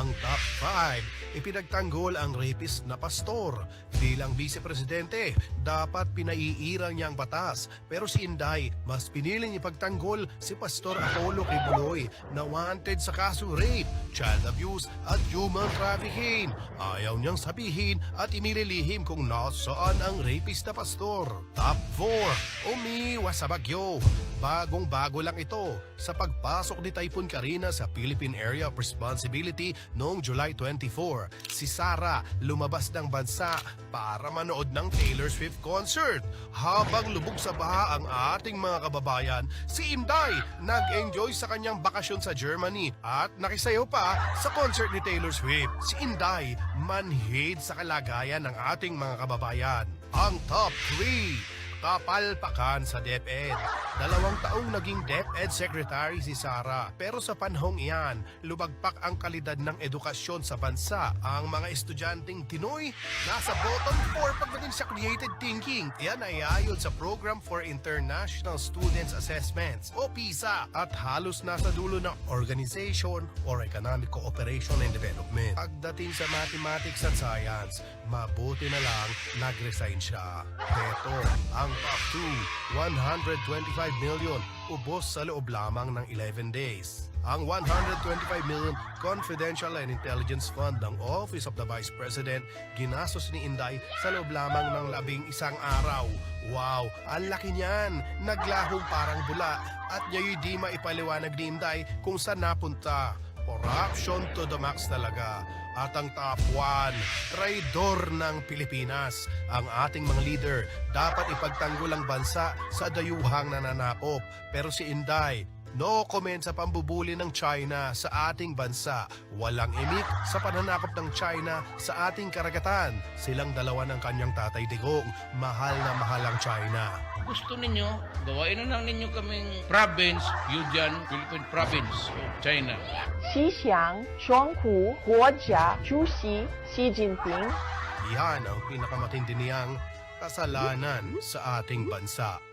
Ang top 5, ipinagtanggol ang rapist na pastor. Bilang vice-presidente, dapat pinaiirang niya ang batas. Pero si Inday, mas piniling ipagtanggol si Pastor Apollo Kibuloy na wanted sa kaso rape, child abuse at human trafficking. Ayaw niyang sabihin at inililihim kung nasaan ang rapist na pastor. Top 4, umiwas sa bagyo. Bagong-bago lang ito sa pagpasok ni Typhoon Karina sa Philippine Area of Responsibility noong July 24. Si Sarah lumabas ng bansa para manood ng Taylor Swift concert. Habang lubog sa baha ang ating mga kababayan, si Inday nag-enjoy sa kanyang bakasyon sa Germany at nakisayaw pa sa concert ni Taylor Swift. Si Inday manhid sa kalagayan ng ating mga kababayan. Ang top 3, kapalpakan sa DepEd. 2 taong naging DepEd Secretary si Sara. Pero sa panahong iyan, lumagpak ang kalidad ng edukasyon sa bansa. Ang mga estudyanteng Pinoy nasa bottom 4 pagdating sa creative thinking. Yan ay ayon sa Program for International Students Assessments o PISA at halos nasa dulo ng Organization or Economic Cooperation and Development. Pagdating sa mathematics at science, mabuti na lang nag-resign siya. Ito ang top 2, 125 million, ubos sa loob lamang ng 11 days. Ang 125 million Confidential and Intelligence Fund ng Office of the Vice President ginastos ni Inday sa loob lamang ng 11 araw. Wow, ang laki niyan! Naglahong parang bula at yayoy di maipaliwanag ni Inday kung saan napunta. Corruption to the max talaga. At ang top 1, traidor ng Pilipinas. Ang ating mga leader dapat ipagtanggol ang bansa sa dayuhang nananakop. Pero si Inday, no comment sa pambubuli ng China sa ating bansa. Walang imik sa pananakop ng China sa ating karagatan. Silang dalawa ng kanyang tatay digong. Mahal na mahal ang China. Gusto ninyo, gawain na lang ninyo kaming province, Yujian, Philippine Province, China. 吉祥双湖国家主席习近平 Yan ang pinakamatindi niyang kasalanan sa ating bansa.